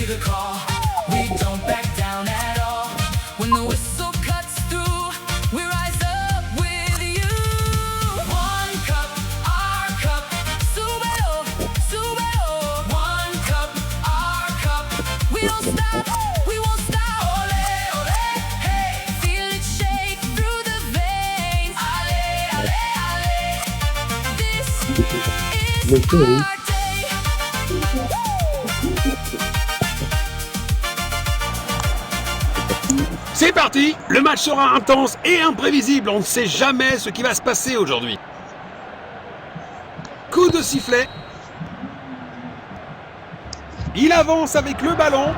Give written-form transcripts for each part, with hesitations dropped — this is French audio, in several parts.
the call. We don't back down at all. When the whistle cuts through, we rise up with you. One cup, our cup. Subero, subero. One cup, our cup. We don't stop, we won't stop. Ole, ole, hey. Feel it shake through the veins. Ale, ale, ale. This is our day. C'est parti! Le match sera intense et imprévisible. On ne sait jamais ce qui va se passer aujourd'hui. Coup de sifflet. Il avance avec le ballon.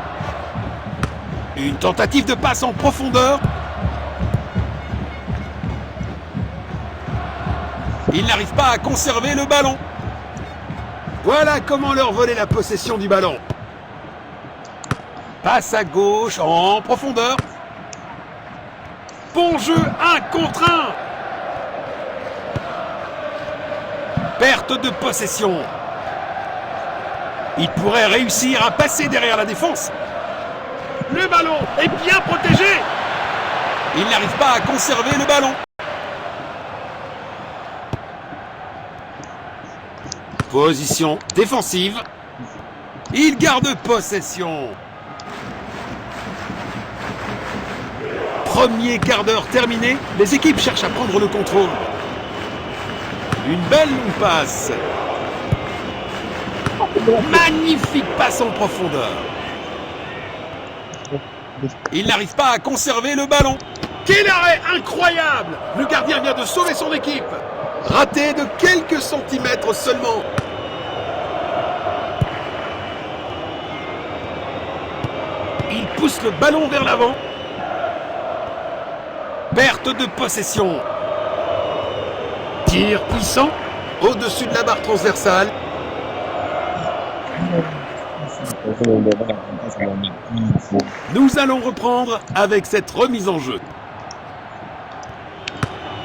Une tentative de passe en profondeur. Il n'arrive pas à conserver le ballon. Voilà comment leur voler la possession du ballon. Passe à gauche en profondeur. Bon jeu, 1 contre 1. Perte de possession. Il pourrait réussir à passer derrière la défense. Le ballon est bien protégé. Il n'arrive pas à conserver le ballon. Position défensive. Il garde possession. Premier quart d'heure terminé, les équipes cherchent à prendre le contrôle. Une belle longue passe. Magnifique passe en profondeur. Il n'arrive pas à conserver le ballon. Quel arrêt incroyable! Le gardien vient de sauver son équipe. Raté de quelques centimètres seulement. Il pousse le ballon vers l'avant. Perte de possession. Tir puissant au-dessus de la barre transversale. Nous allons reprendre avec cette remise en jeu.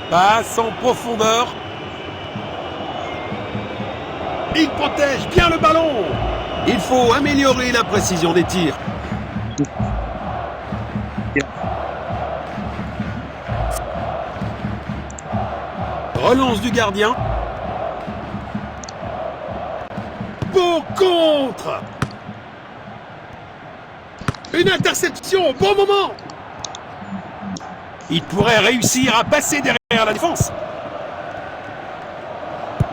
Passe en profondeur. Il protège bien le ballon. Il faut améliorer la précision des tirs. Relance du gardien. Beau contre. Une interception au bon moment. Il pourrait réussir à passer derrière la défense.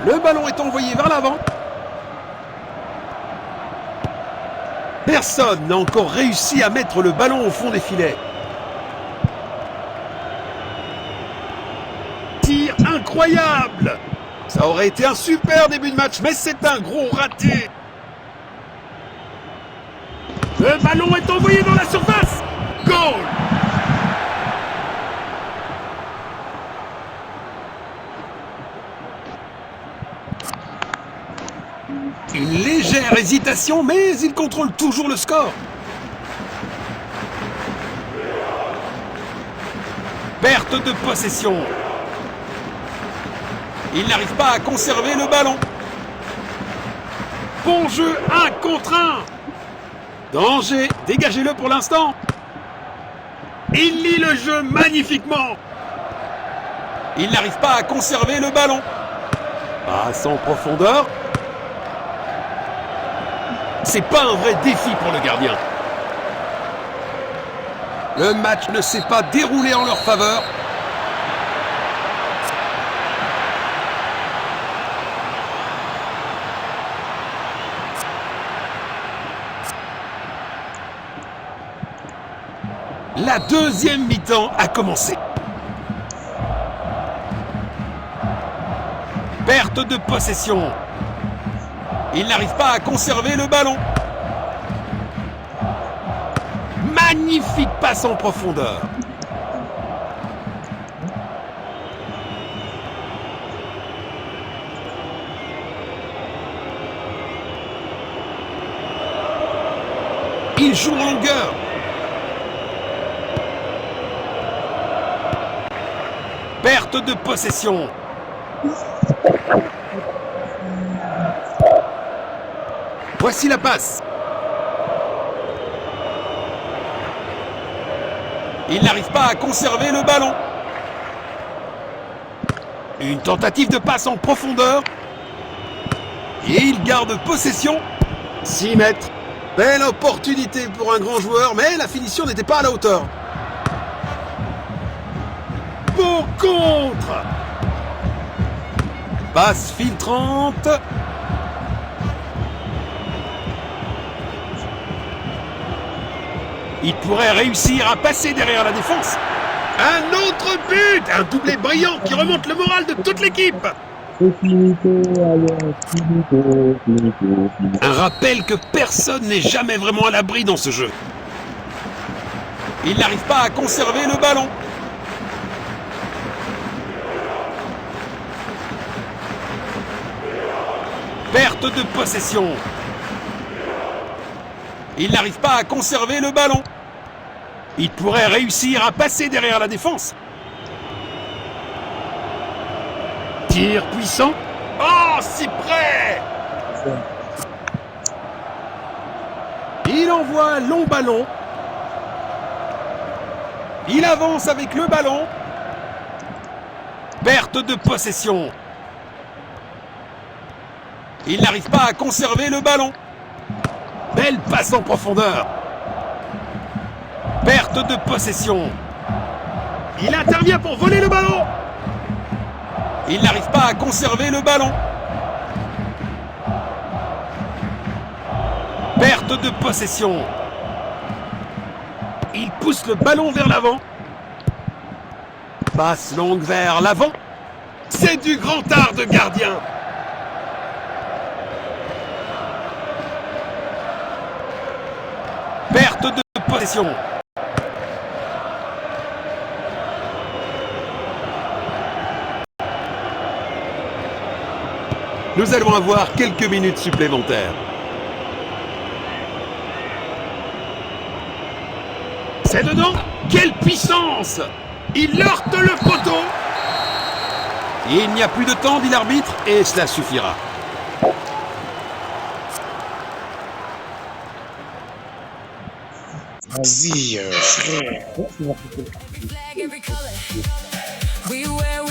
Le ballon est envoyé vers l'avant. Personne n'a encore réussi à mettre le ballon au fond des filets. Tir incroyable! Ça aurait été un super début de match, mais c'est un gros raté. Le ballon est envoyé dans la surface. Goal! Une légère hésitation, mais il contrôle toujours le score. Perte de possession. Il n'arrive pas à conserver le ballon. Bon jeu, 1 contre 1. Danger, dégagez-le pour l'instant. Il lit le jeu magnifiquement. Il n'arrive pas à conserver le ballon. Passe en profondeur. C'est pas un vrai défi pour le gardien. Le match ne s'est pas déroulé en leur faveur. La deuxième mi-temps a commencé. Perte de possession. Il n'arrive pas à conserver le ballon. Magnifique passe en profondeur. Il joue en longueur. Perte de possession. Voici la passe. Il n'arrive pas à conserver le ballon. Une tentative de passe en profondeur. Et il garde possession. 6 mètres. Belle opportunité pour un grand joueur, mais la finition n'était pas à la hauteur. Pour contre. Passe filtrante. Il pourrait réussir à passer derrière la défense. Un autre but. Un doublé brillant qui remonte le moral de toute l'équipe. Un rappel que personne n'est jamais vraiment à l'abri dans ce jeu. Il n'arrive pas à conserver le ballon. Perte de possession. Il n'arrive pas à conserver le ballon. Il pourrait réussir à passer derrière la défense. Tir puissant. Oh, si près! Il envoie un long ballon. Il avance avec le ballon. Perte de possession. Il n'arrive pas à conserver le ballon. Belle passe en profondeur. Perte de possession. Il intervient pour voler le ballon. Il n'arrive pas à conserver le ballon. Perte de possession. Il pousse le ballon vers l'avant. Passe longue vers l'avant. C'est du grand art de gardien. Perte de possession. Nous allons avoir quelques minutes supplémentaires. C'est dedans. Quelle puissance! Il heurte le poteau. Il n'y a plus de temps, dit l'arbitre, et cela suffira. Vas-y, frère. Flag every color. We wear